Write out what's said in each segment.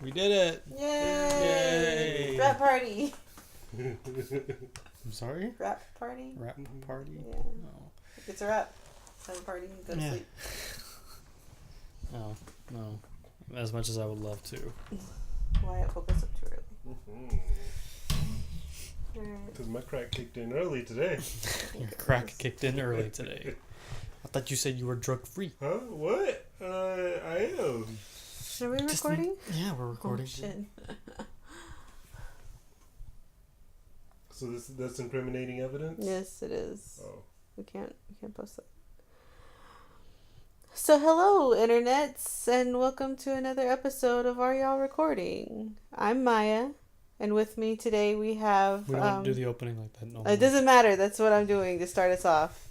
We did it! Yay! Rap party. I'm sorry? Rap party? Rap party? Yeah. No. It's a rap. Have a party and go to sleep. No. As much as I would love to. Wyatt woke us up too early. Because my crack kicked in early today. Your crack kicked in early today. I thought you said you were drug free. Huh? What? I am. Are we recording? Yeah, we're recording. Oh, shit. So that's incriminating evidence? Yes, it is. Oh. We can't post that. So hello, internets, and welcome to another episode of Are Y'all Recording? I'm Maya, and with me today we have... We don't do the opening like that. No. It doesn't matter. That's what I'm doing to start us off.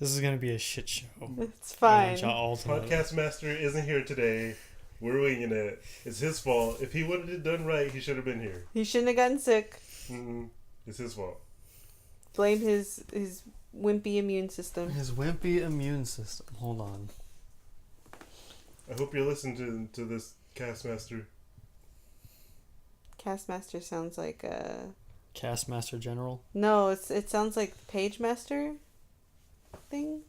This is going to be a shit show. It's fine. Podcast Master isn't here today. We're winging it. It's his fault. If he would have done right, he should have been here. He shouldn't have gotten sick. It's his fault. Blame his wimpy immune system. His wimpy immune system. Hold on. I hope you're listening to this Castmaster. Castmaster sounds like a... Castmaster General? No, it sounds like Page Master thing.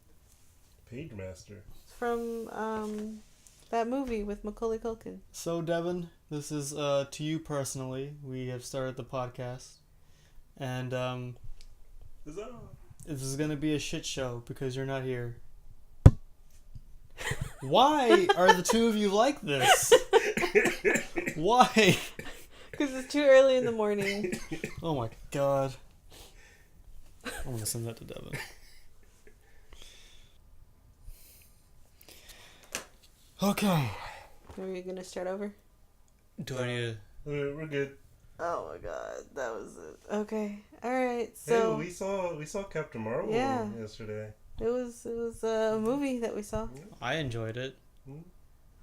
Page Master? It's from that movie with Macaulay Culkin. So, Devin, this is to you personally. We have started the podcast. And this is going to be a shit show because you're not here. Why are the two of you like this? Why? Because it's too early in the morning. Oh my god. I'm going to send that to Devin. Okay. Are we going to start over? Do I need to... We're good. Oh my god, that was it. Okay, alright, so... Hey, we saw Captain Marvel yesterday. It was a movie that we saw. I enjoyed it.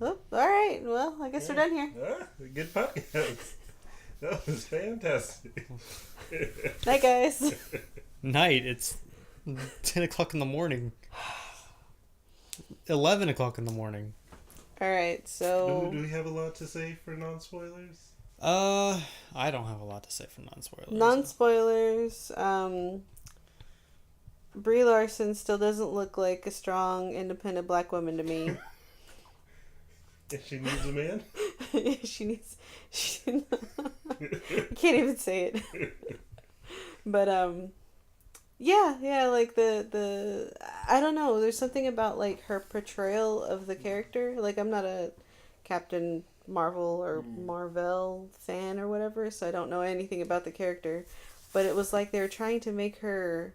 Oh, alright, well, I guess we're done here. Good podcast. That was fantastic. Night, guys. Night, it's 10 o'clock in the morning. 11 o'clock in the morning. Alright, so... Do we have a lot to say for non-spoilers? I don't have a lot to say for non-spoilers. Non-spoilers, Brie Larson still doesn't look like a strong, independent black woman to me. If she needs a man? I can't even say it. But, yeah, like the I don't know, there's something about, like, her portrayal of the character. Like, I'm not a Captain Marvel or Marvel fan or whatever, so I don't know anything about the character. But it was like they were trying to make her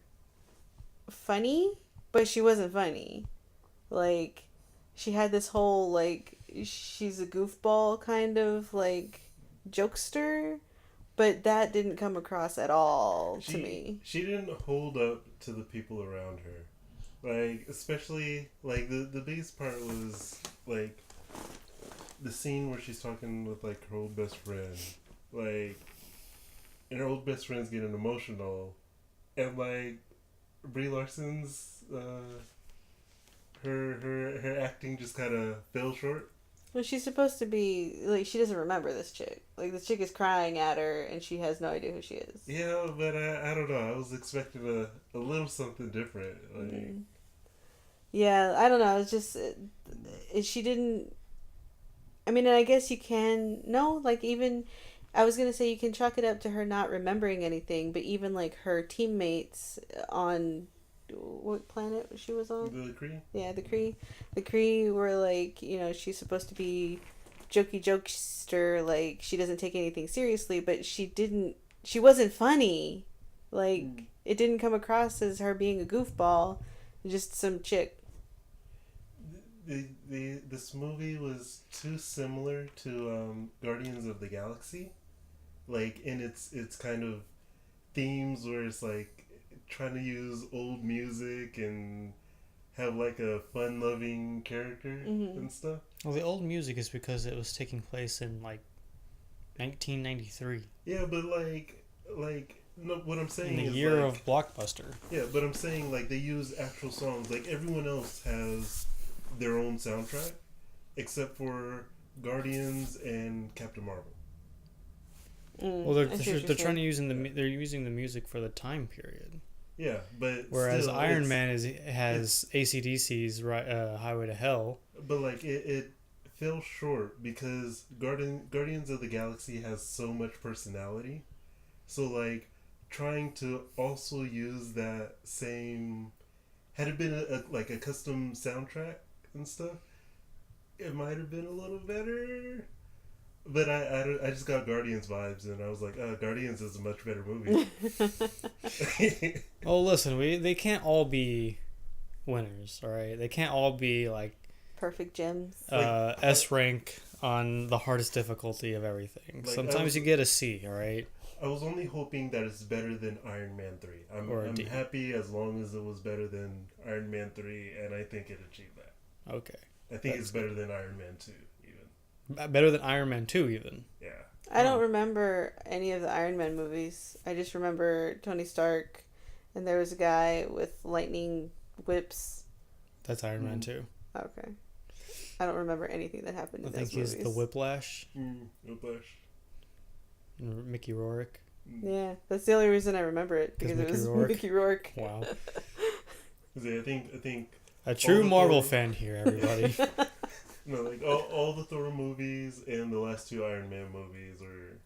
funny, but she wasn't funny. Like, she had this whole, like, she's a goofball kind of, like, jokester, but that didn't come across at all to me. She didn't hold up to the people around her. Like, especially, like, the biggest part was, like, the scene where she's talking with, like, her old best friend. Like, and her old best friend's getting emotional. And, like, Brie Larson's, her acting just kind of fell short. Well, she's supposed to be, like, she doesn't remember this chick. Like, this chick is crying at her, and she has no idea who she is. Yeah, but I don't know. I was expecting a little something different. Like, yeah, I don't know. It's just, she didn't, I mean, and I guess you can, no, like, even, I was going to say you can chalk it up to her not remembering anything, but even, like, her teammates on, what planet she was on? The Kree? Yeah, the Kree. The Kree were, like, you know, she's supposed to be jokester, like, she doesn't take anything seriously, but she wasn't funny. Like, it didn't come across as her being a goofball, just some chick. This movie was too similar to Guardians of the Galaxy, like in its kind of themes where it's like trying to use old music and have like a fun-loving character and stuff. Well, the old music is because it was taking place in like 1993. Yeah, but like no, what I'm saying in the is year like, of Blockbuster. Yeah, but I'm saying like they use actual songs. Like everyone else has their own soundtrack, except for Guardians and Captain Marvel. Well, they're trying to they're using the music for the time period. Yeah, but whereas still, Iron Man has AC/DC's Highway to Hell. But like it fell short because Guardians of the Galaxy has so much personality. So like trying to also use that same, had it been a custom soundtrack and stuff, it might have been a little better. But I just got Guardians vibes, and I was like, Guardians is a much better movie. Oh, listen, they can't all be winners, all right? They can't all be like perfect gems. S rank on the hardest difficulty of everything. Like, sometimes you get a C, all right? I was only hoping that it's better than Iron Man 3. I'm happy as long as it was better than Iron Man 3, and I think it achieved that. Okay. I think it's better than Iron Man 2, even. Better than Iron Man 2, even. Yeah. I don't remember any of the Iron Man movies. I just remember Tony Stark, and there was a guy with lightning whips. That's Iron Man 2. Okay. I don't remember anything that happened in those movies. I think he's the Whiplash. Whiplash. Mickey Rourke. Yeah, that's the only reason I remember it, because it was Mickey Rourke. Wow. I think a true Marvel fan here, everybody. No, like all the Thor movies and the last two Iron Man movies were.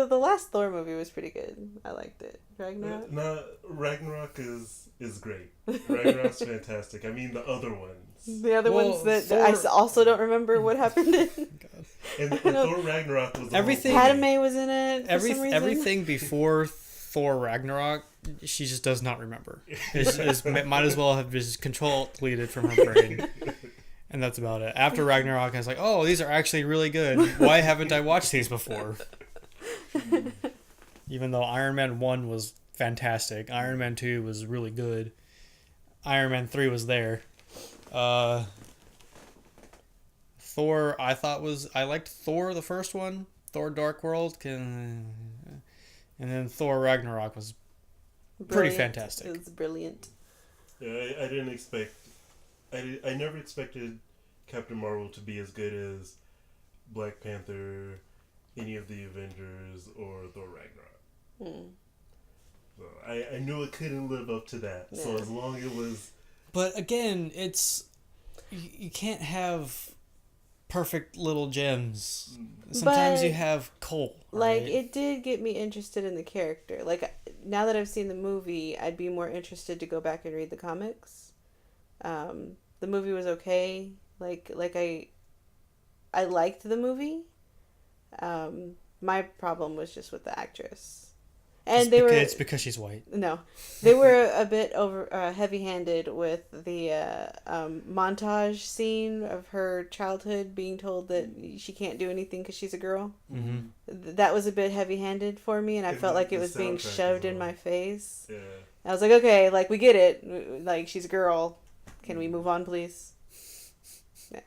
The last Thor movie was pretty good. I liked it. Ragnarok. Ragnarok is great. Ragnarok's fantastic. I mean the other ones. The other ones that I also don't remember what happened in. And Thor Ragnarok was everything. Padme was in it. For some reason. Everything before Thor Ragnarok, she just does not remember. Might as well have just deleted from her brain. And that's about it. After Ragnarok, I was like, oh, these are actually really good. Why haven't I watched these before? Even though Iron Man 1 was fantastic. Iron Man 2 was really good. Iron Man 3 was there. Thor, I liked Thor, the first one. Thor Dark World. And then Thor Ragnarok was pretty fantastic. It was brilliant. Yeah, I didn't expect... I never expected Captain Marvel to be as good as Black Panther, any of the Avengers, or Thor Ragnarok. So I knew it couldn't live up to that. Yeah. So as long as it was... But again, it's... You can't have perfect little gems. Sometimes you have coal. Like, it did get me interested in the character. Like, now that I've seen the movie, I'd be more interested to go back and read the comics. The movie was okay. Like I liked the movie. My problem was just with the actress, and it's because she's white. No, they were a bit heavy-handed with the montage scene of her childhood being told that she can't do anything because she's a girl. Mm-hmm. That was a bit heavy-handed for me, and I felt like it was being shoved in my face. Yeah. I was like, okay, like we get it. Like, she's a girl. Can we move on, please? Yeah.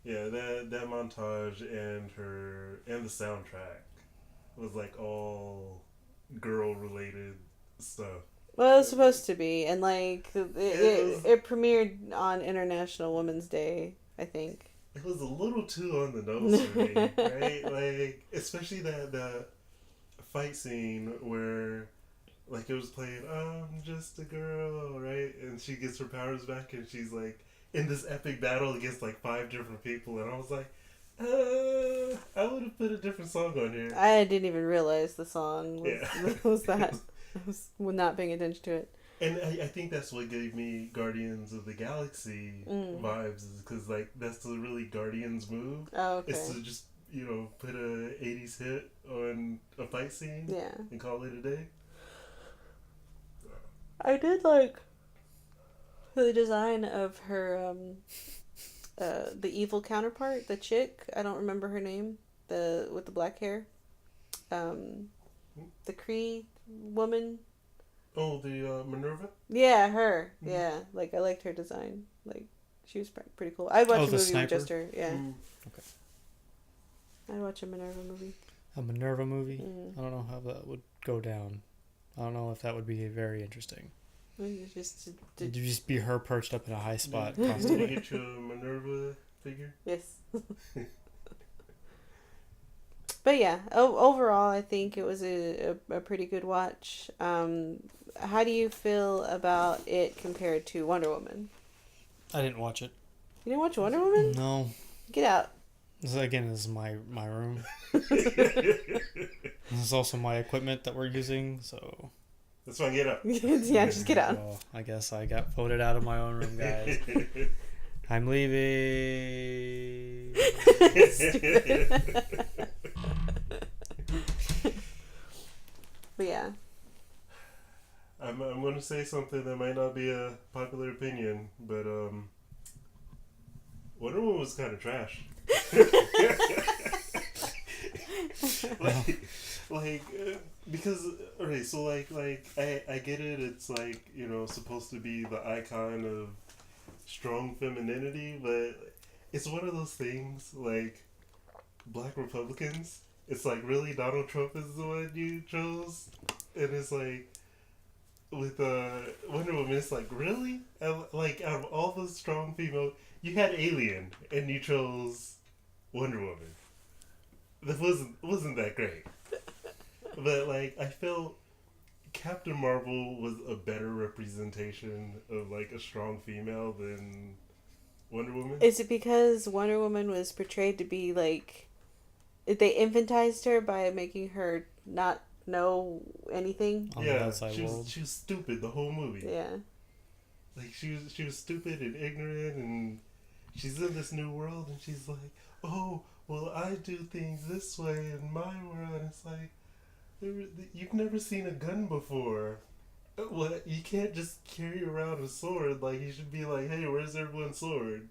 Yeah, that montage and the soundtrack was like all girl related stuff. Well, it was supposed to be, and like it premiered on International Women's Day, I think. It was a little too on the nose for me, right? Like, especially that fight scene where, like, it was playing, I'm just a girl, right? And she gets her powers back, and she's, like, in this epic battle against, like, 5 different people. And I was like, I would have put a different song on here. I didn't even realize the song was that. I was not paying attention to it. And I think that's what gave me Guardians of the Galaxy vibes, is because, like, that's the really Guardians move. Oh, okay. It's to just, put a 80s hit on a fight scene and call it a day. I did like the design of her, the evil counterpart, the chick. I don't remember her name. With the black hair. The Kree woman. Oh, the Minerva? Yeah, her. Mm-hmm. Yeah, like, I liked her design. Like, she was pretty cool. I'd watch a movie with just her. Yeah. Okay. I'd watch a Minerva movie. A Minerva movie? I don't know how that would go down. I don't know if that would be very interesting. Just Did you just be her perched up in a high spot constantly? Get you a Minerva figure? Yes. But yeah, overall, I think it was a pretty good watch. How do you feel about it compared to Wonder Woman? I didn't watch it. You didn't watch Wonder Woman? No. Get out. This is my room. This is also my equipment that we're using, so... That's fine, get up. Yeah, just get out. Well, I guess I got voted out of my own room, guys. I'm leaving. But yeah. I'm going to say something that might not be a popular opinion, but Wonder Woman was kind of trash. Because okay, so I get it. It's like, you know, supposed to be the icon of strong femininity, but it's one of those things like Black Republicans. It's like, really, Donald Trump is the one you chose, and it's like with Wonder Woman, it's like, really, like, out of all the strong female, you had Alien and you chose Wonder Woman. That wasn't that great. But like, I felt Captain Marvel was a better representation of like a strong female than Wonder Woman. Is it because Wonder Woman was portrayed to be like, they infantized her by making her not know anything? On the outside world. She was stupid the whole movie. Yeah. Like she was stupid and ignorant, and she's in this new world, and she's like, oh, well, I do things this way in my world, and it's like, you've never seen a gun before. What? You can't just carry around a sword. Like, you should be like, hey, where's everyone's sword?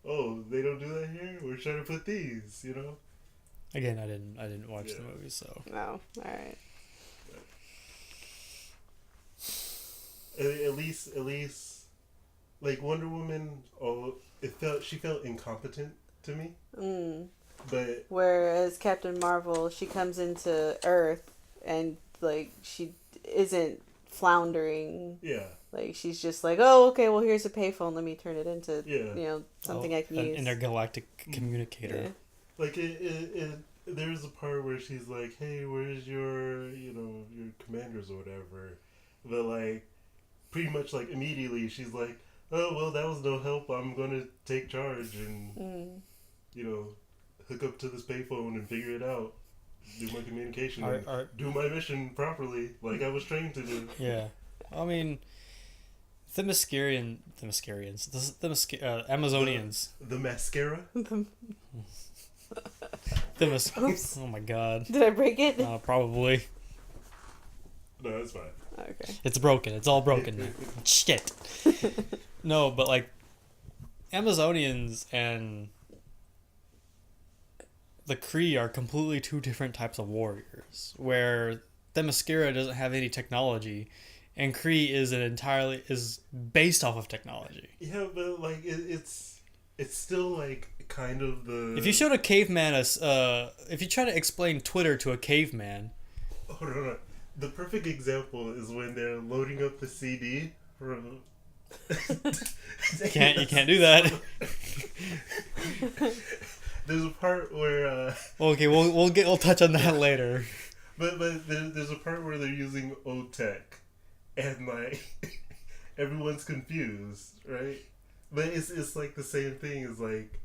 Oh, they don't do that here? We're trying to put these, you know? Again, I didn't watch the movie, so. Oh, alright. At least, like, Wonder Woman, she felt incompetent to me. But whereas Captain Marvel, she comes into Earth and like she isn't floundering. Yeah. Like she's just like, oh, okay, well here's a payphone. Let me turn it into something I can use. An intergalactic communicator. Yeah. Like there's a part where she's like, hey, where's your your commanders or whatever, but like pretty much like immediately she's like, oh well, that was no help. I'm gonna take charge and hook up to this payphone and figure it out, do my communication, do my mission properly, like I was trained to do. Yeah, I mean, the Amazonians, the mascara. Oh my god! Did I break it? Probably. No, it's fine. Okay. It's broken. It's all broken now. Shit. No, but like, Amazonians and the Kree are completely two different types of warriors, where Themyscira doesn't have any technology, and Kree is based off of technology. Yeah, but like it's still like kind of the. If you showed a caveman if you try to explain Twitter to a caveman. Hold on. The perfect example is when they're loading up the CD from. You can't do that. There's a part where. Okay, we'll touch on that later. But there's a part where they're using old tech, and like everyone's confused, right? But it's like the same thing as like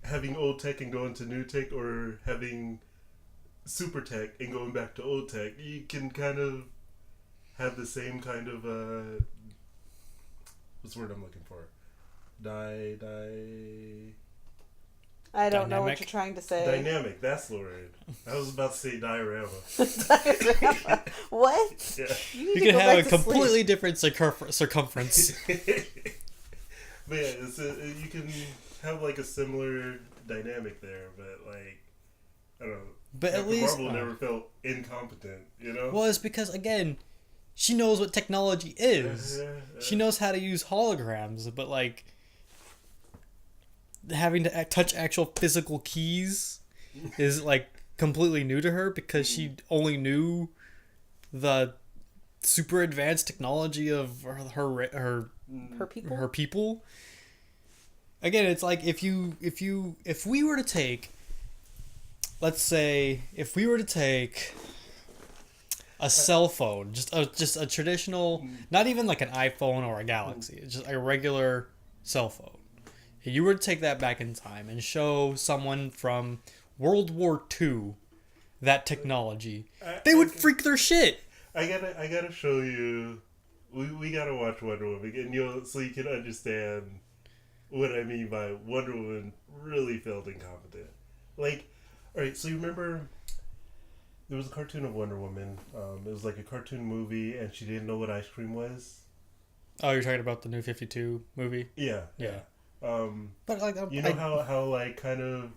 having old tech and going to new tech, or having super tech and going back to old tech. You can kind of have the same kind of what's the word I'm looking for? I don't know what you're trying to say. Dynamic, that's the word. I was about to say diorama. Diorama? What? Yeah. You can have a completely different circumference. But yeah, you can have like a similar dynamic there, but like, I don't know. But at least Marvel never felt incompetent, you know? Well, it's because, again, she knows what technology is. She knows how to use holograms, but like having to touch actual physical keys is like completely new to her, because she only knew the super advanced technology of her people. Her people. again, it's like if we were to take, let's say, if we were to take a cell phone, just a traditional, not even like an iPhone or a Galaxy, it's just a regular cell phone. If you were to take that back in time and show someone from World War II that technology, they would freak their shit. I gotta show you. We gotta watch Wonder Woman, and so you can understand what I mean by Wonder Woman really felt incompetent. Like, all right, so you remember there was a cartoon of Wonder Woman. It was like a cartoon movie, and she didn't know what ice cream was. Oh, you're talking about the New 52 movie? Yeah. But like, you know how like kind of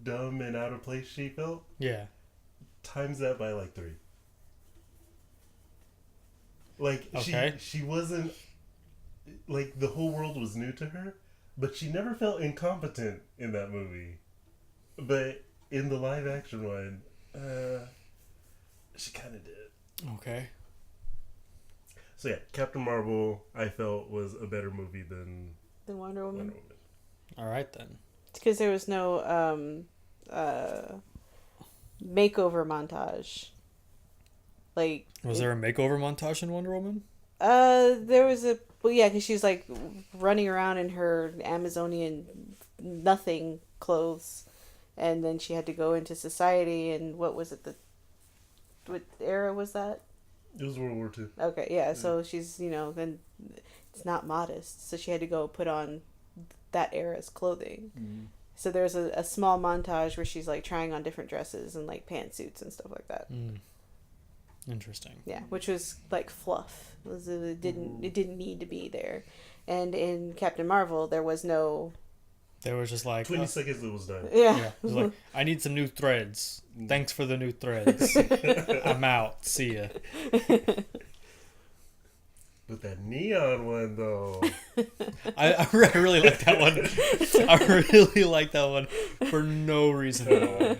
dumb and out of place she felt? Yeah. Times that by like 3. Like, okay. she wasn't, like, the whole world was new to her, but she never felt incompetent in that movie. But in the live action one, she kind of did. Okay. So yeah, Captain Marvel, I felt, was a better movie than Wonder Woman. All right then. It's because there was no makeover montage. Like, was there a makeover montage in Wonder Woman? There was because she's like running around in her Amazonian nothing clothes, and then she had to go into society. And what was it? What era was that? It was World War II. Okay, yeah. So she's then it's not modest, so she had to go put on that era's clothing. Mm-hmm. So there's a small montage where she's like trying on different dresses and like pantsuits and stuff like that. Mm. Interesting. Yeah, which was like fluff. It didn't need to be there. And in Captain Marvel, there was no. There was just like 20 seconds. It was done. Yeah. It was like, I need some new threads. Thanks for the new threads. I'm out. See ya. But that neon one, though. I really like that one. I really like that one for no reason at all.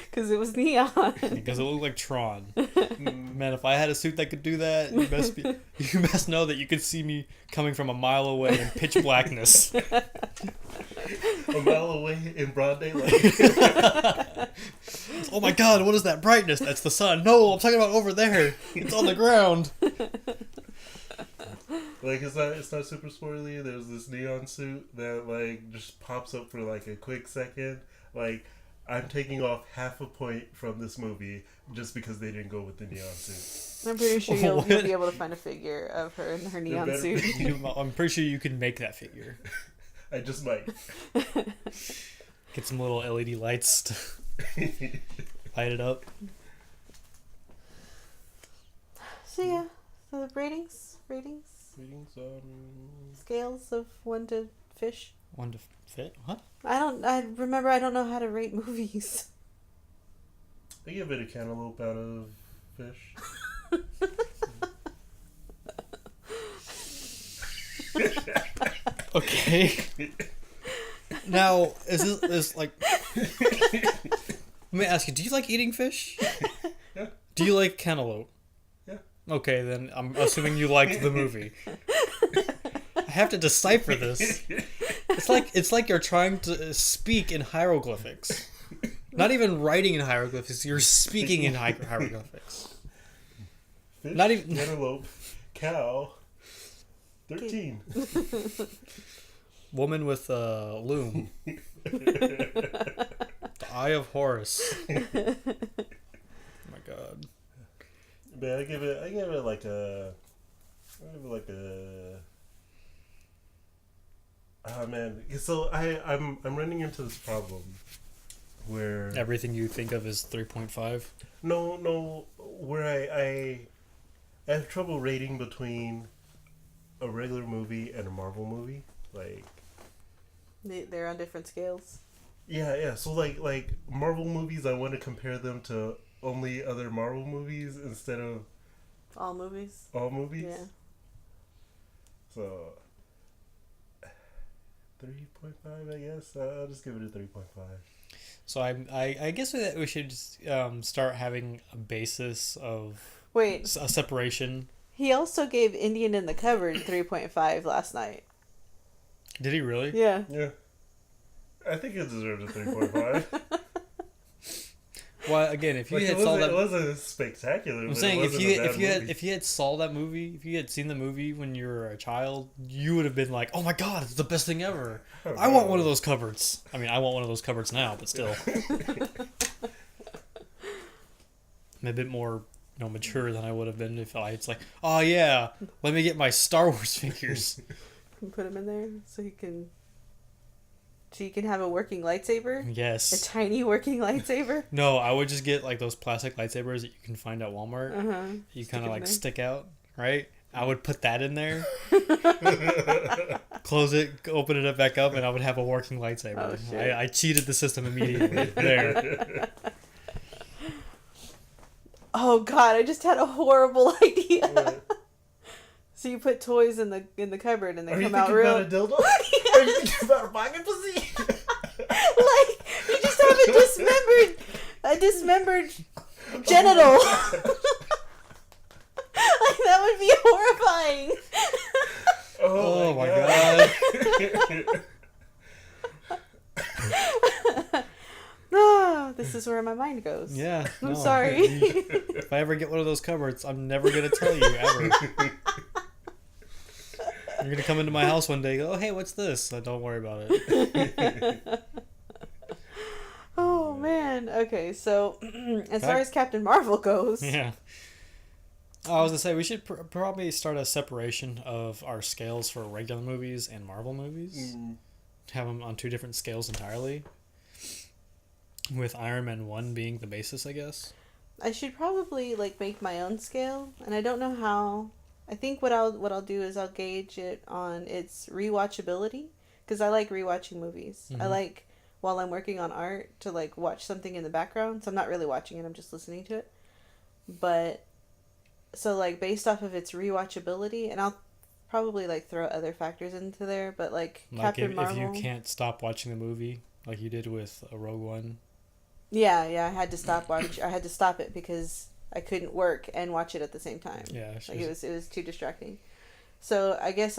Because it was neon. Because it looked like Tron. Man, if I had a suit that could do that, you best know that you could see me coming from a mile away in pitch blackness. A mile away in broad daylight. Oh my god, what is that brightness? That's the sun. No, I'm talking about over there. It's on the ground. Like, it's not super spoilery. There's this neon suit that, like, just pops up for, like, a quick second. Like, I'm taking off half a point from this movie just because they didn't go with the neon suit. I'm pretty sure you'll be able to find a figure of her in her neon suit. I'm pretty sure you can make that figure. I just might. Get some little LED lights to light it up. So yeah, so the ratings. Scales of 1 to fish. 1 to fit? What? I don't know how to rate movies. I give it a cantaloupe out of fish. Okay. Now, is this like... Let me ask you, do you like eating fish? Yeah. Do you like cantaloupe? Yeah. Okay, then I'm assuming you liked the movie. I have to decipher this. It's like you're trying to speak in hieroglyphics. Not even writing in hieroglyphics, you're speaking in hieroglyphics. Fish, Not even cantaloupe, cow, 13. Woman with a loom. The Eye of Horus. Oh my god. But I give it like a. Oh man, so I'm running into this problem where everything you think of is 3.5. No, where I have trouble rating between a regular movie and a Marvel movie. Like, they're on different scales. Yeah. So like Marvel movies, I want to compare them to only other Marvel movies instead of all movies. Yeah. So 3.5, I guess. I'll just give it a 3.5. So I guess that we should just, start having a basis of a separation. He also gave Indian in the Cupboard 3.5 last night. Did he really? Yeah. Yeah. I think it deserved a 3.5. Well, again, if you Like, had saw that, it wasn't spectacular. I'm but saying it if you had saw that movie, if you had seen the movie when you were a child, you would have been like, "Oh my god, it's the best thing ever! I want one of those cupboards." I mean, I want one of those cupboards now, but still, I'm a bit more, mature than I would have been if it's like, "Oh yeah, let me get my Star Wars figures." And put him in there so you can have a working lightsaber. A Yes. tiny working lightsaber. No, I would just get like those plastic lightsabers that you can find at Walmart. You Stick kind it of in like there. stick out, right? I would put that in there, close it, open it up back up, and I would have a working lightsaber. Oh, shit. I cheated the system immediately. There. Oh god, I just had a horrible idea. What? So you put toys in the cupboard and they Are you come out thinking real. about a dildo? Are you thinking about a pocket pussy? Like you just have a dismembered genital. Like that would be horrifying. Oh my god. Ah, this is where my mind goes. Yeah. I'm no. sorry. If I ever get one of those cupboards, I'm never gonna tell you ever. You're gonna come into my house one day and go, "Oh hey, what's this?" Don't worry about it. Oh man. Okay, so as far as Captain Marvel goes, Yeah. I was gonna say we should probably start a separation of our scales for regular movies and Marvel movies. Have them on two different scales entirely. With Iron Man 1 being the basis, I guess. I should probably make my own scale, and I don't know how. I think what I'll do is I'll gauge it on its rewatchability, because I like rewatching movies. I like, while I'm working on art, to watch something in the background. So I'm not really watching it, I'm just listening to it. But so based off of its rewatchability, and I'll probably throw other factors into there, but Captain Marvel. If you can't stop watching the movie like you did with Rogue One. Yeah, I had to stop I had to stop it because I couldn't work and watch it at the same time. Yeah, it was too distracting. So I guess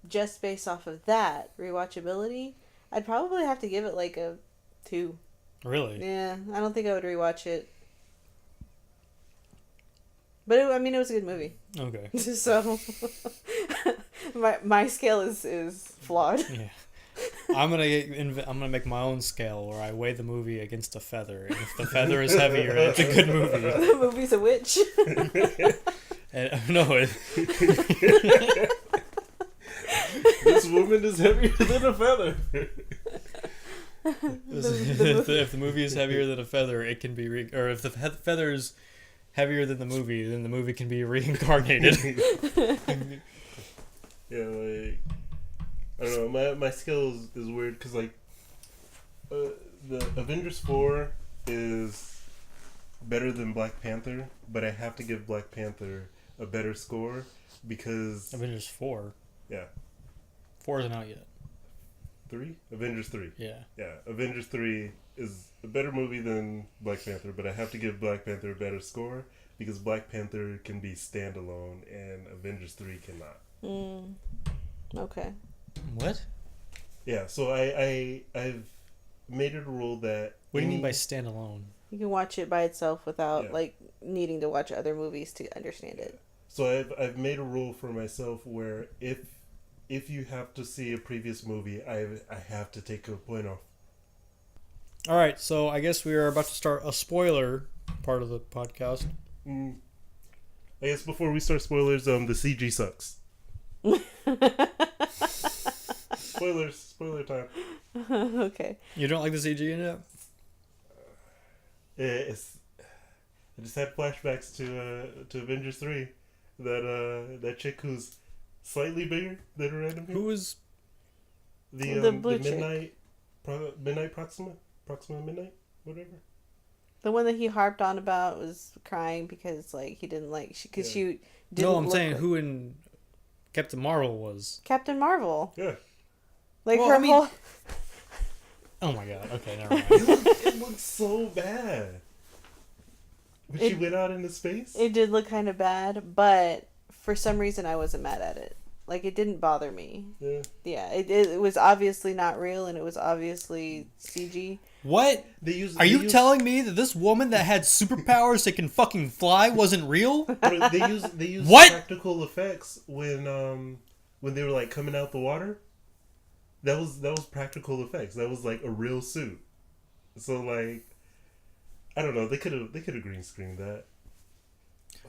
just based off of that rewatchability, I'd probably have to give it a 2. Really? Yeah, I don't think I would rewatch it. But it was a good movie. Okay. So my scale is flawed. Yeah. I'm gonna make my own scale where I weigh the movie against a feather, and if the feather is heavier, it's a good movie. The movie's a witch. No. This woman is heavier than a feather. If the movie is heavier than a feather, it can be or if the feather is heavier than the movie, then the movie can be reincarnated. Yeah, I don't know. My skill is weird because the Avengers 4 is better than Black Panther, but I have to give Black Panther a better score because Avengers 4. Yeah. 4 isn't out yet. 3? Avengers 3. Yeah. Yeah. Avengers 3 is a better movie than Black Panther, but I have to give Black Panther a better score because Black Panther can be standalone and Avengers 3 cannot. Okay. What? Yeah, so I've made it a rule that... What do you mean by standalone? You can watch it by itself without needing to watch other movies to understand it. So I've made a rule for myself where if you have to see a previous movie, I have to take a point off. All right, so I guess we are about to start a spoiler part of the podcast. I guess before we start spoilers, the CG sucks. Spoiler time. Okay. You don't like the CG in it? I just had flashbacks to Avengers 3. That chick who's slightly bigger than her enemy. Who was the blue Midnight Proxima Midnight, whatever. The one that he harped on about was crying because he didn't she didn't. No, I'm saying like who in Captain Marvel was. Captain Marvel. Yeah. Whole. Oh my god. Okay, never mind. It looks so bad. When she went out into space? It did look kind of bad, but for some reason I wasn't mad at it. Like, it didn't bother me. Yeah. Yeah, it was obviously not real, and it was obviously CG. What? Are you telling me that this woman that had superpowers that can fucking fly wasn't real? They use What? practical effects when they were like coming out the water. That was practical effects. That was like a real suit. So like, I don't know. They could have green screened that.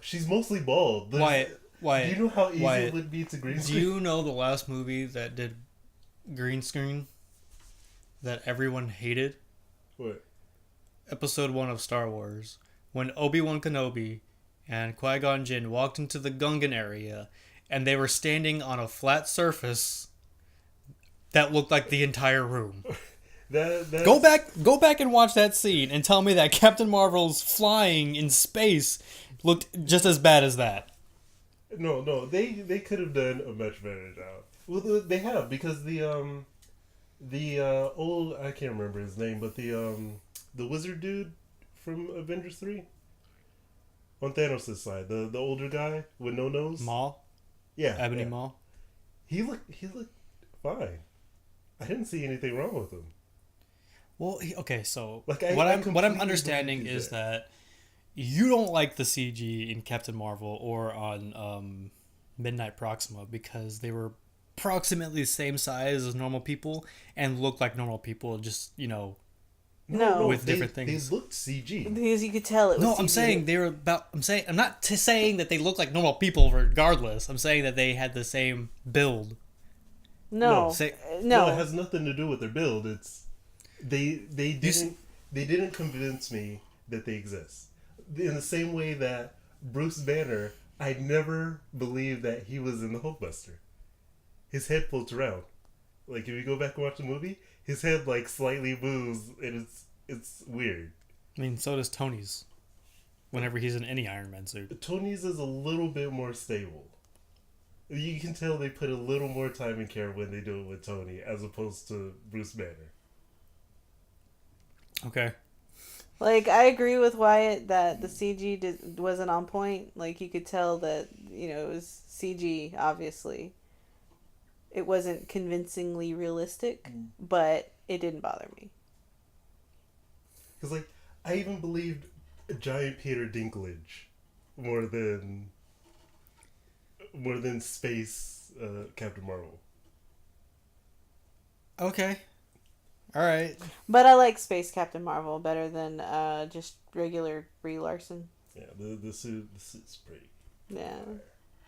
She's mostly bald. Wyatt, do you know how easy it would be to green screen? Do you know the last movie that did green screen that everyone hated? What? Episode 1 of Star Wars, when Obi-Wan Kenobi and Qui-Gon Jinn walked into the Gungan area and they were standing on a flat surface that looked like the entire room. Go back and watch that scene and tell me that Captain Marvel's flying in space looked just as bad as that. No, they could have done a much better job. Well, they have, because the old, I can't remember his name, but the wizard dude from Avengers 3 on Thanos' side, the older guy with no nose. Maul? Yeah, Ebony Maul. He looked fine. I didn't see anything wrong with him. Well, okay, so like what I'm understanding is that you don't like the CG in Captain Marvel or on Midnight Proxima because they were approximately the same size as normal people and looked like normal people, just, No, with different things. They looked CG. Because you could tell it was No, CG. I'm saying they were about. I'm not saying that they look like normal people regardless. I'm saying that they had the same build. No. No, it has nothing to do with their build. It's they didn't convince me that they exist. In the same way that Bruce Banner, I never believed that he was in the Hulkbuster. His head floats around. Like, if you go back and watch the movie, his head like slightly moves, and it's weird. I mean, so does Tony's. Whenever he's in any Iron Man suit, Tony's is a little bit more stable. You can tell they put a little more time and care when they do it with Tony, as opposed to Bruce Banner. Okay. Like, I agree with Wyatt that the CG wasn't on point. Like, you could tell that, it was CG, obviously. It wasn't convincingly realistic, but it didn't bother me. Because, like, I even believed Giant Peter Dinklage more than space Captain Marvel. Okay. All right. But I like Space Captain Marvel better than just regular Brie Larson. Yeah, the suit's pretty. Yeah.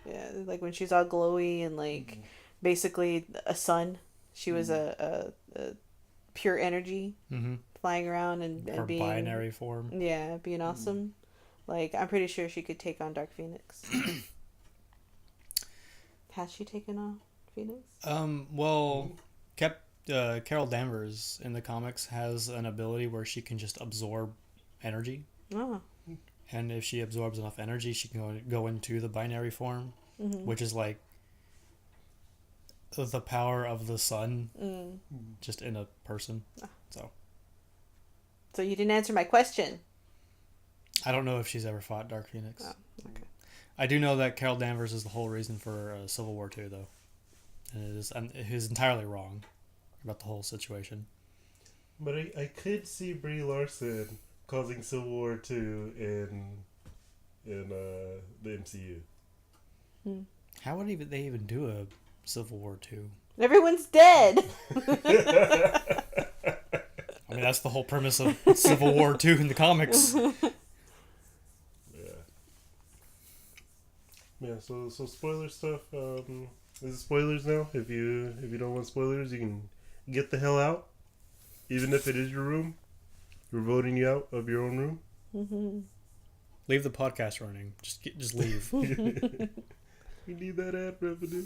Yeah, like when she's all glowy and like basically a sun. She was a pure energy flying around and Her being binary form. Yeah, being awesome. Like, I'm pretty sure she could take on Dark Phoenix. Has she taken on Phoenix? Well, Carol Danvers in the comics has an ability where she can just absorb energy. Oh. And if she absorbs enough energy, she can go into the binary form, which is like the power of the sun, just in a person. So you didn't answer my question. I don't know if she's ever fought Dark Phoenix. Oh, okay. I do know that Carol Danvers is the whole reason for Civil War II, though. And it is entirely wrong about the whole situation. But I could see Brie Larson causing Civil War II in the MCU. How would they even do a Civil War II? Everyone's dead. I mean, that's the whole premise of Civil War II in the comics. Yeah, so spoiler stuff. Is it spoilers now? If you don't want spoilers, you can get the hell out. Even if it is your room, we're voting you out of your own room. Leave the podcast running. Just leave. We need that ad revenue.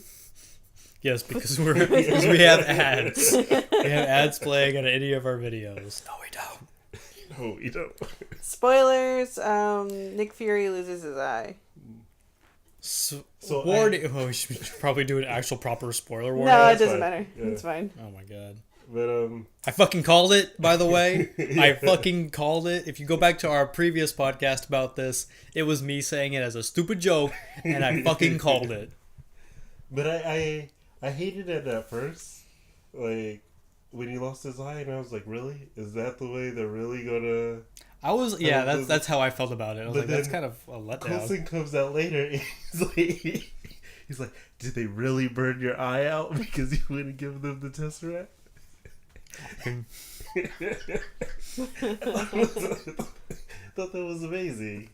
Yes, because we have ads. We have ads playing on any of our videos. No, we don't. No, we don't. Spoilers. Nick Fury loses his eye. So warning. We should probably do an actual proper spoiler warning. No, it doesn't matter. Yeah. It's fine. Oh my god. But I fucking called it, by the way. I fucking called it. If you go back to our previous podcast about this, it was me saying it as a stupid joke, and I fucking called it. But I hated it at first, like when he lost his eye, and I was like, really? Is that the way they're really gonna? That's how I felt about it. I was like, that's kind of a letdown. Coulson comes out later, and he's like, did they really burn your eye out because you wouldn't give them the Tesseract? Thought that was amazing.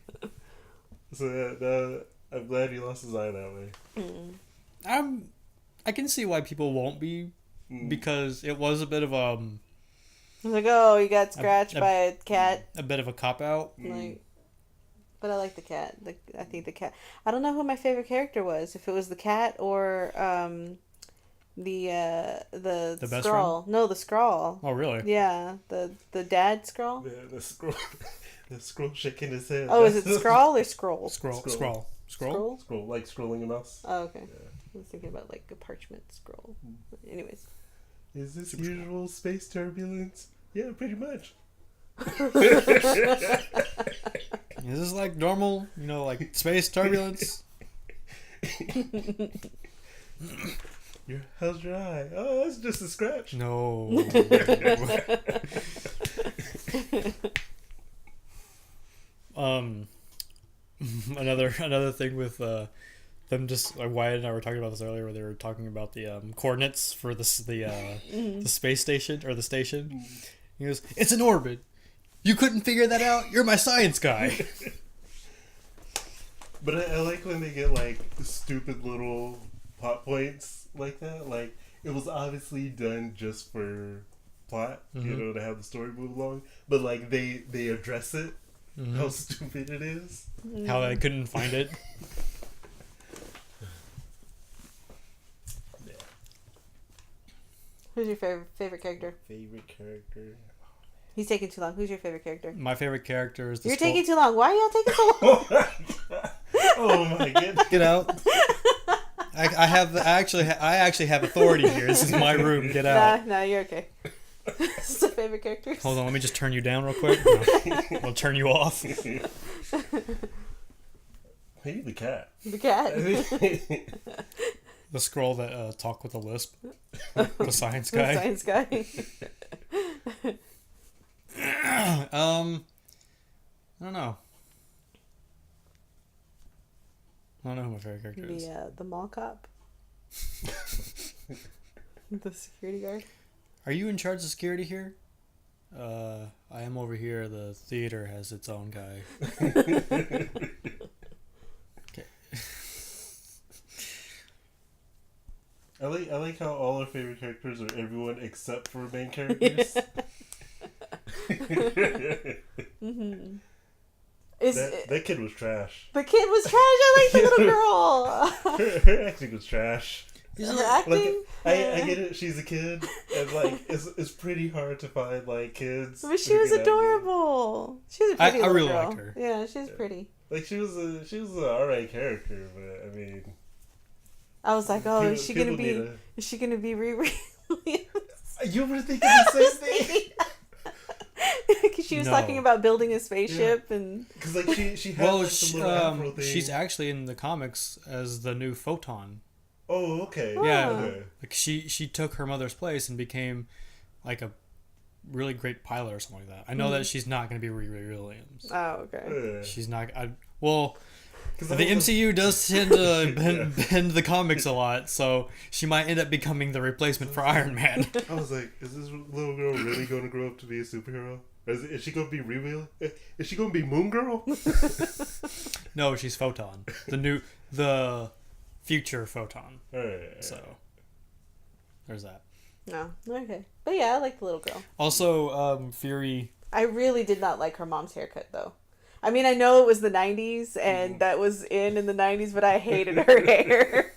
So I'm glad he lost his eye that way. I can see why people won't be, because it was a bit of I was like, oh, you got scratched by a cat. a bit of a cop out. Like, but I like the cat. I think the cat. I don't know who my favorite character was. If it was the cat or the best Skrull. friend? No, the Skrull. Oh, really? Yeah, the dad Skrull. Yeah, the scroll shaking his head. Oh, is it Skrull or Scroll? Scroll. Scroll, like scrolling a mouse. Oh, okay. Yeah. I was thinking about like a parchment scroll. Anyways. Is this usual space turbulence? Yeah, pretty much. Is this like normal, like space turbulence? How's your eye? Oh, it's just a scratch. No. Another thing with them, just like Wyatt and I were talking about this earlier, where they were talking about the coordinates for the space station or the station. He goes, "It's in orbit. You couldn't figure that out? You're my science guy." But I like when they get like stupid little plot points like that. Like, it was obviously done just for plot, to have the story move along. But like they address it, how stupid it is, how I couldn't find it. Who's your favorite character? Favorite character. He's taking too long. Who's your favorite character? My favorite character is the You're taking too long. Why are y'all taking so long? Oh my goodness. Get out. I actually have authority here. This is my room. Get out. Nah, you're okay. It's the favorite characters. Hold on, let me just turn you down real quick. No, I'll turn you off. Maybe the cat. The cat. The scroll that talk with a lisp. The science guy. The science guy. I don't know. I don't know who my favorite character is. The mall cop. The security guard. Are you in charge of security here? I am over here. The theater has its own guy. Okay. I like how all our favorite characters are everyone except for main characters. Mm-hmm. That kid was trash. The kid was trash. I like the little girl. Her acting was trash. Her acting. I get it. She's a kid, and like it's pretty hard to find like kids. But she was adorable. She was a pretty little really girl. liked her. Yeah, she's pretty. Like she was an alright character, but I mean, I was like, oh, is she gonna be Riri Williams? You were thinking the same thing. Because she was talking about building a spaceship and because like she had like the little afro thing. She's actually in the comics as the new Photon. Oh, okay. Yeah, Okay. like she took her mother's place and became like a really great pilot or something like that. I know that she's not going to be Riri Williams. Oh, okay. She's not. The MCU does tend to bend the comics a lot, so she might end up becoming the replacement for Iron Man. I was like, is this little girl really going to grow up to be a superhero? Or is she going to be Reveal? Is she going to be Moon Girl? No, she's Photon. The future Photon. Alright. So, there's that. No, okay. But yeah, I like the little girl. Also, Fury... I really did not like her mom's haircut, though. I mean, I know it was the 90s, and that was in the 90s, but I hated her hair.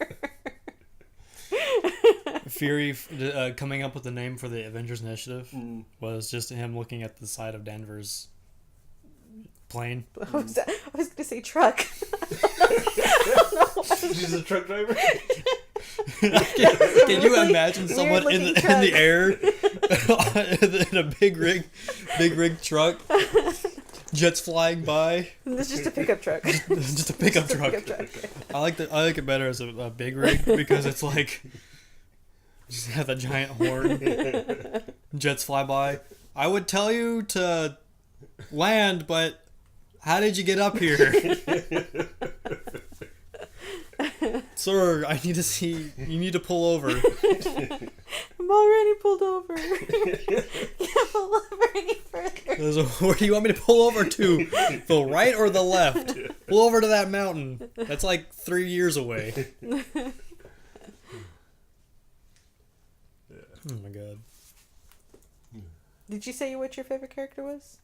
Fury coming up with the name for the Avengers Initiative was just him looking at the side of Danvers' plane. I was going to say truck. She's a truck driver? Can you imagine someone in the air in a big rig truck Jets flying by. It's just a pickup truck. Just a pickup truck. I like it better as a big rig because it's like just have a giant horn. Jets fly by. I would tell you to land, but how did you get up here? Sir, I need to see. You need to pull over. I'm already pulled over. Can't pull over any further. So where do you want me to pull over to? The right or the left? Pull over to that mountain. That's like 3 years away. Oh my god. Did you say what your favorite character was?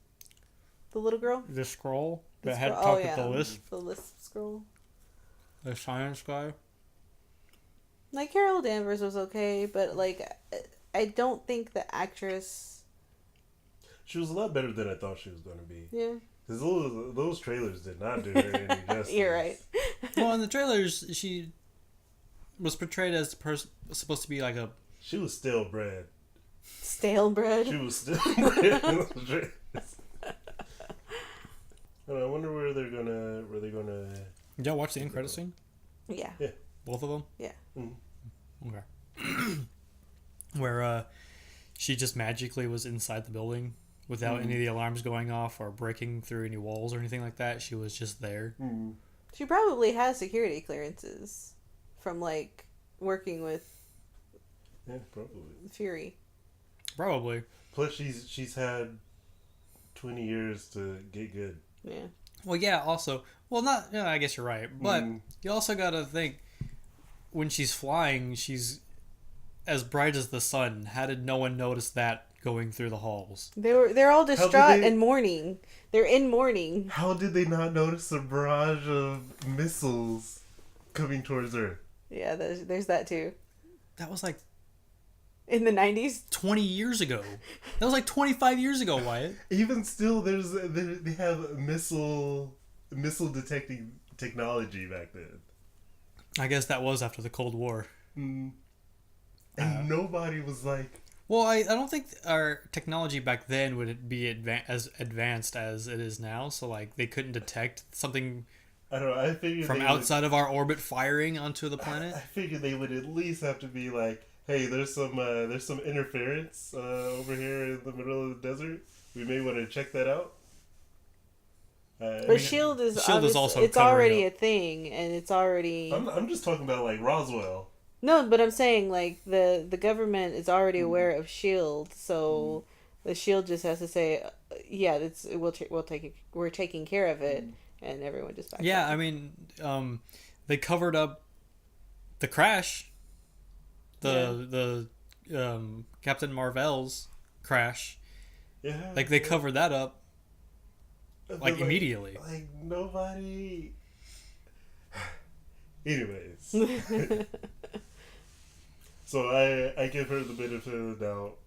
The little girl? The scroll that The had scroll- talked with the list. The list scroll. The science guy. Like, Carol Danvers was okay, but, like, I don't think the actress... She was a lot better than I thought she was going to be. Yeah. Because those trailers did not do her any justice. You're right. Well, in the trailers, she was portrayed as the person supposed to be like a... She was stale bread. Stale bread. She was stale bread in those trailers. I wonder where they're gonna... Did y'all watch the end credit scene? Yeah. Both of them? Yeah. Mm-hmm. Okay. Where she just magically was inside the building without any of the alarms going off or breaking through any walls or anything like that. She was just there. Mm-hmm. She probably has security clearances from, like, working with Yeah, probably. Fury. Probably. Plus, she's had 20 years to get good. Yeah. Well, yeah, also... Well, not... Yeah, I guess you're right. But Mm. you also gotta think, when she's flying, she's as bright as the sun. How did no one notice that going through the halls? They're all distraught and mourning. They're in mourning. How did they not notice a barrage of missiles coming towards Earth? Yeah, there's that too. That was like In the 90s? 20 years ago. That was like 25 years ago, Wyatt. Even still, they have missile detecting technology back then. I guess that was after the Cold War. Mm. And nobody was like... Well, I don't think our technology back then would be as advanced as it is now. So, like, they couldn't detect something I don't know. I figured from outside of our orbit firing onto the planet. I figured they would at least have to be like, hey, there's some interference over here in the middle of the desert. We may want to check that out. But SHIELD is also it's covering already up. a thing, and it's already... I'm just talking about like Roswell. No, but I'm saying, like, the government is already aware of SHIELD, so the SHIELD just has to say, yeah, we're taking care of it, and everyone just backs Yeah, up. I mean, they covered up the crash. The Captain Marvel's crash. Yeah. Like, they covered that up, like, But, immediately. Like, nobody... Anyways. So I give her the benefit of the doubt.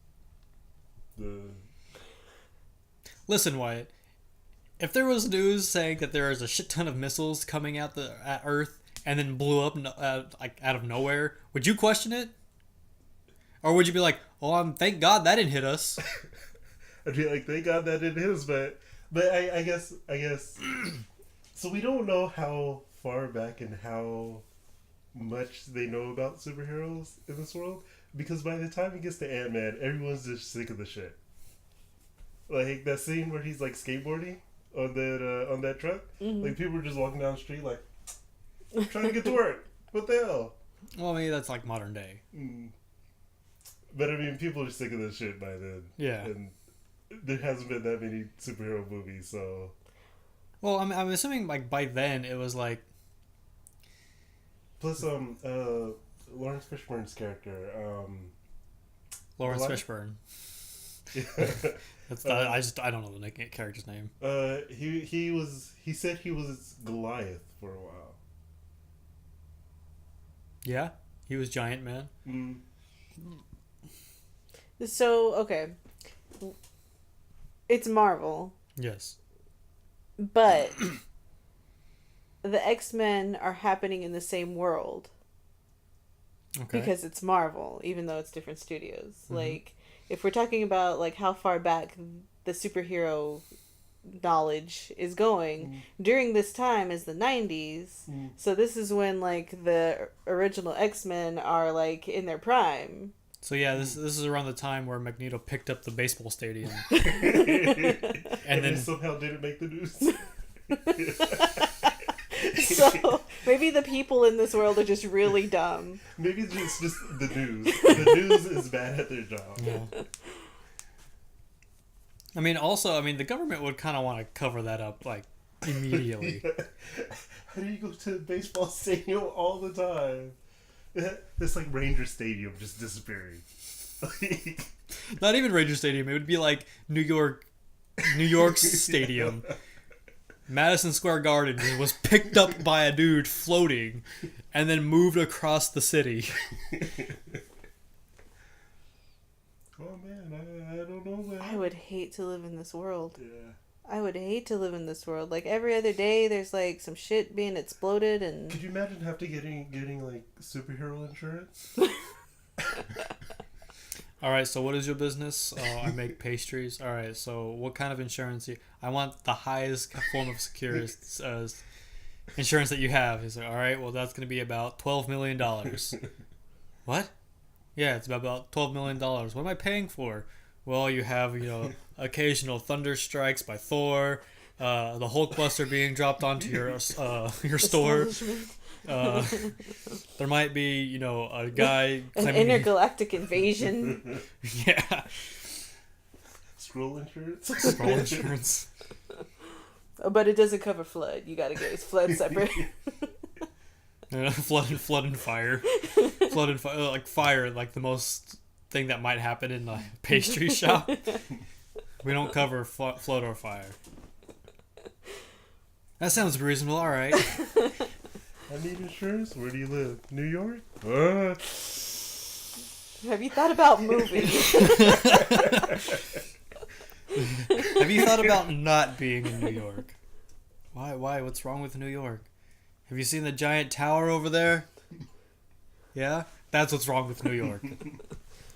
Listen, Wyatt. If there was news saying that there is a shit ton of missiles coming at Earth and then blew up like out of nowhere, would you question it? Or would you be like, "Oh, thank God that didn't hit us"? I'd be like, thank God that didn't hit us, but I guess. So we don't know how far back and how much they know about superheroes in this world, because by the time it gets to Ant-Man, everyone's just sick of the shit. Like that scene where he's like skateboarding on that truck, like people are just walking down the street like trying to get to work. What the hell? Well, maybe that's like modern day. But I mean, people are sick of this shit by then. Yeah. And there hasn't been that many superhero movies, so. Well, I'm assuming like by then it was like. Plus, Lawrence Fishburne's character, Lawrence Goliath? Fishburne. That's I don't know the character's name. he said he was Goliath for a while. Yeah, he was Giant Man. So, okay. It's Marvel, Yes. but the X-Men are happening in the same world. Okay. Because it's Marvel, even though it's different studios. Like, if we're talking about, like, how far back the superhero knowledge is going. During this time is the 90s. So this is when like the original X-Men are like in their prime. So yeah, this is around the time where Magneto picked up the baseball stadium. and then somehow didn't make the news. So maybe the people in this world are just really dumb. Maybe it's just the news. The news is bad at their job. Yeah. I mean, the government would kind of want to cover that up, like, immediately. Yeah. How do you go to the baseball stadium all the time? It's like Ranger Stadium just disappearing. Not even Ranger Stadium. It would be like New York's stadium. Madison Square Garden was picked up by a dude floating and then moved across the city. Oh man, I don't know, man. I would hate to live in this world. Yeah. I would hate to live in this world. Like every other day there's like some shit being exploded and... Could you imagine getting like superhero insurance? Alright, so what is your business? I make pastries. Alright, so what kind of insurance? I want the highest form of security insurance that you have. He's like, alright, well that's going to be about $12 million. What? Yeah, it's about $12 million. What am I paying for? Well, you have, occasional thunder strikes by Thor, the Hulkbuster being dropped onto your store. There might be, a guy an intergalactic invasion. Yeah. Scroll insurance? Scroll insurance. But it doesn't cover flood. You gotta get flood separate. Flood and fire. Flood and fire. Like fire, like the most thing that might happen in a pastry shop. We don't cover flood or fire. That sounds reasonable. All right. I need insurance. Where do you live? New York? Have you thought about moving? Have you thought about not being in New York? Why? What's wrong with New York? Have you seen the giant tower over there? Yeah? That's what's wrong with New York.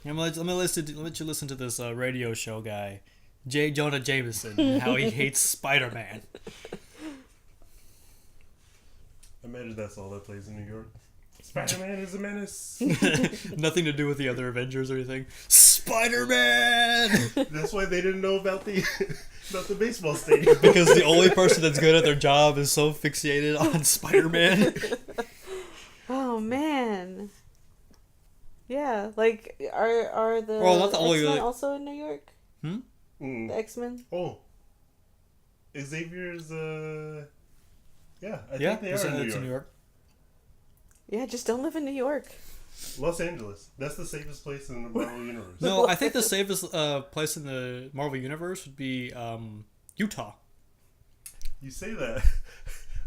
Let you listen to this radio show guy, J. Jonah Jameson, and how he hates Spider-Man. Imagine that's all that plays in New York. Spider-Man is a menace. Nothing to do with the other Avengers or anything. Spider-Man! That's why they didn't know about the baseball stadium. Because the only person that's good at their job is so fixated on Spider-Man. Oh, man. Yeah, like, are the not the only X-Men also in New York? Hmm? The X-Men? Oh. Xavier's, yeah, I Yeah, think they are in New York. Yeah, just don't live in New York. Los Angeles. That's the safest place in the Marvel Universe. No, I think the safest place in the Marvel Universe would be Utah. You say that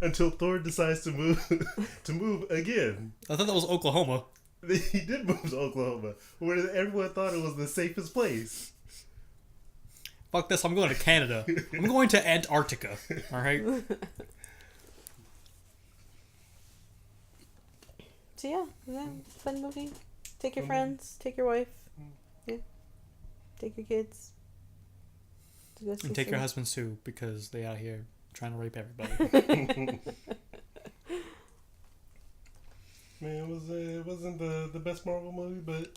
until Thor decides to move again. I thought that was Oklahoma. He did move to Oklahoma, where everyone thought it was the safest place. Fuck this, I'm going to Canada. I'm going to Antarctica. Alright? So yeah, fun movie. Take your friends, take your wife, yeah, take your kids. And take your husbands too, because they out here trying to rape everybody. Man, it wasn't the best Marvel movie, but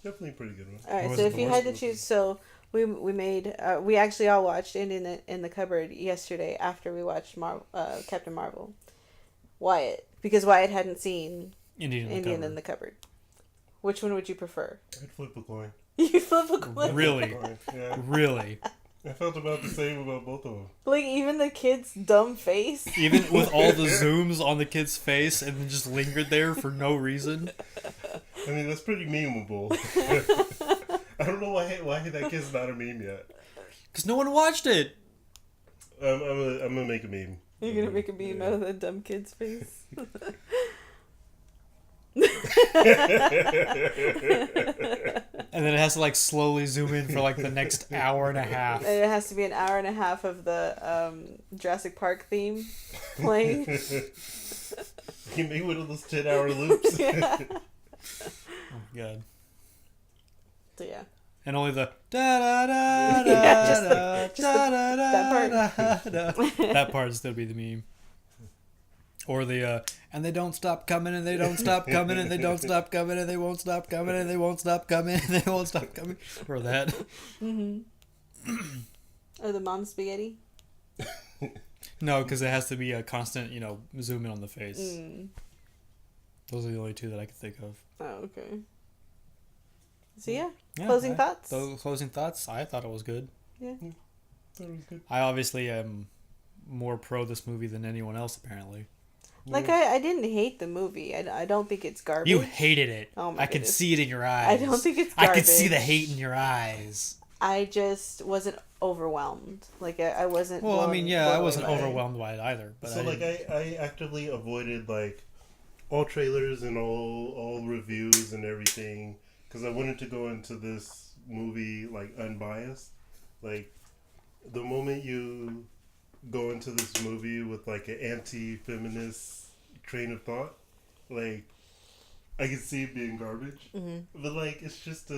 definitely a pretty good one. All right, so if you had to choose, so we actually all watched Indian in the Cupboard yesterday after we watched Captain Marvel. Wyatt, because Wyatt hadn't seen Indian in the Cupboard. Which one would you prefer? I'd flip a coin. You flip a coin? Really? Yeah. Really? I felt about the same about both of them. Like, even the kid's dumb face? Even with all the zooms on the kid's face and then just lingered there for no reason? I mean, that's pretty memeable. I don't know why that kid's not a meme yet. Because no one watched it. I'm gonna make a meme. You're gonna make a meme out of the dumb kid's face? And then it has to like slowly zoom in for like the next hour and a half. And it has to be an hour and a half of the Jurassic Park theme playing. You make one of those 10-hour loops. Yeah. Oh my god. So yeah. And only the da da da Yeah, just da da da that da da. That part is still be the meme. Or the and they don't stop coming and they don't stop coming and they don't stop coming and they won't stop coming and they won't stop coming and they won't stop coming. Or that. Or the mom spaghetti. No, because it has to be a constant, zoom in on the face. Those are the only two that I can think of. Oh, okay. So yeah, Yeah, closing thoughts. So closing thoughts. I thought it was good. Yeah. That was good. I obviously am more pro this movie than anyone else apparently. Like I didn't hate the movie. I don't think it's garbage. You hated it. Oh my I can goodness. see it in your eyes. I don't think it's I garbage. can see the hate in your eyes. I just wasn't overwhelmed. Like I wasn't. Well, I mean, yeah, I wasn't blown away. overwhelmed by it either. But So I actively avoided like all trailers and all reviews and everything because I wanted to go into this movie like unbiased. Like the moment you go into this movie with like an anti-feminist train of thought, like I can see it being garbage, but like it's just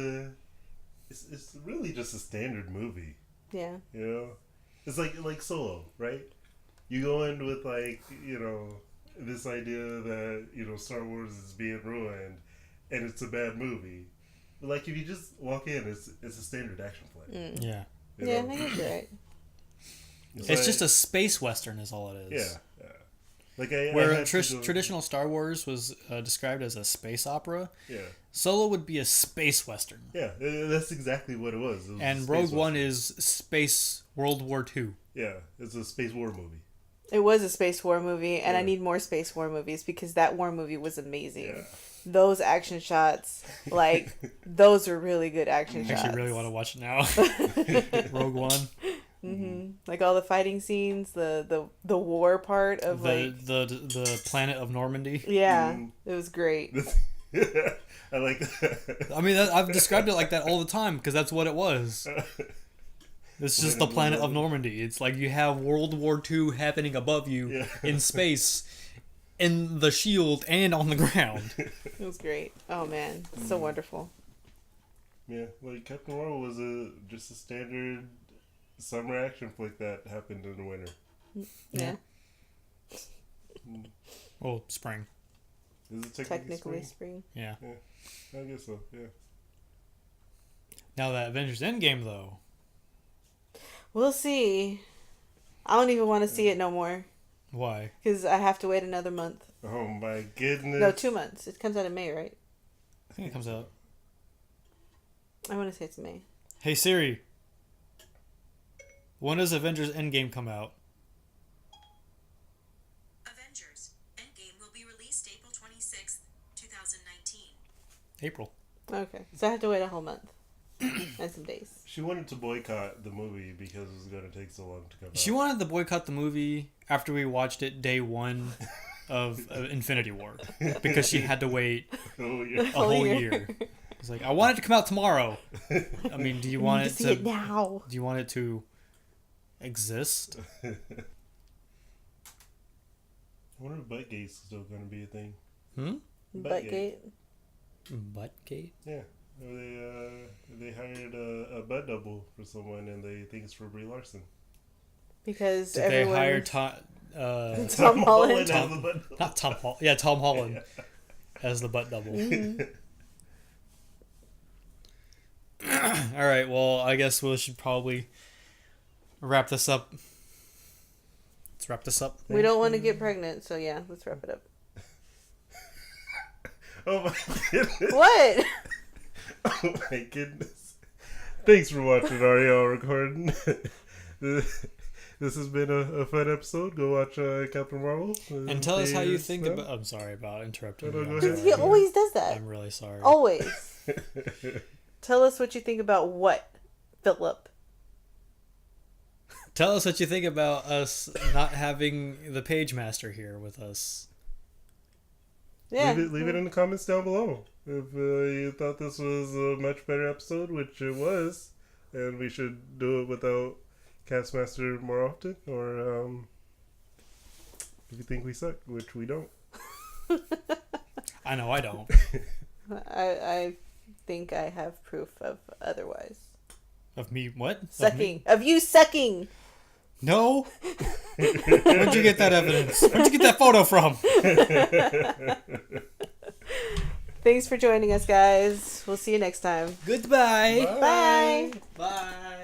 it's really just a standard movie. Yeah. You know, it's like Solo, right? You go in with like this idea that Star Wars is being ruined, and it's a bad movie. But like if you just walk in, it's a standard action flick. yeah. You Yeah, know? I guess you're right. It's just a space western is all it is. Yeah. Like I Where had to go- traditional Star Wars was described as a space opera, Yeah. Solo would be a space western. Yeah, that's exactly what it was. It was a And space Rogue western. One is space World War II. Yeah, it's a space war movie. It was a space war movie, and I Yeah. need more space war movies because that war movie was amazing. Yeah. Those action shots, like those are really good action I shots. actually really want to watch it now. Rogue One. Like all the fighting scenes, the war part of The planet of Normandy. yeah, it was great. I like that. I mean, I've described it like that all the time because that's what it was. It's just the planet of Normandy. It's like you have World War II happening above you Yeah. in space, in the shield, and on the ground. It was great. Oh man, so wonderful. Yeah, like Captain Marvel was just a standard summer action flick that happened in the winter. Yeah, Oh, spring. Is it technically spring? spring. Yeah. I guess so. Yeah. Now that Avengers Endgame, though. We'll see. I don't even want to see it no more Why? because I have to wait another month. Oh my goodness. No, 2 months. It comes out in May, right? I think it comes out. I want to say it's May. Hey Siri. When does Avengers Endgame come out? Avengers Endgame will be released April 26th, 2019. April. Okay, so I have to wait a whole month and some days. She wanted to boycott the movie because it was going to take so long to come out. She wanted to boycott the movie after we watched it day one of Infinity War because she had to wait Oh, yeah. a whole year. It's like, I want it to come out tomorrow. I mean, do you want I need it to see to? it now. Do you want it to exist? I wonder if Buttgate's still going to be a thing. Buttgate. Buttgate? Yeah. They hired a butt double for someone and they think it's for Brie Larson. Because Did they everyone... hire Tom Holland. as the butt double. not Tom Holland? Yeah, Tom Holland as the butt double. All right. Well, I guess we should probably wrap this up. Let's wrap this up. We don't want to get pregnant, so yeah, let's wrap it up. Oh my goodness. What? Oh my goodness. Thanks for watching REL recording. This has been a fun episode. Go watch Captain Marvel. And tell us how you think about. I'm sorry about interrupting. No, you. go I'm ahead. sorry. He always does that. I'm really sorry. Always. Tell us what you think about what, Philip? Tell us what you think about us not having the page master here with us. Yeah. Leave it in the comments down below. If you thought this was a much better episode, which it was, and we should do it without Castmaster more often, or if you think we suck, which we don't. I know I don't. I think I have proof of otherwise. Of me, what? Sucking. Of you sucking. No. Where'd you get that evidence? Where'd you get that photo from? Thanks for joining us, guys. We'll see you next time. Goodbye. Bye. Bye.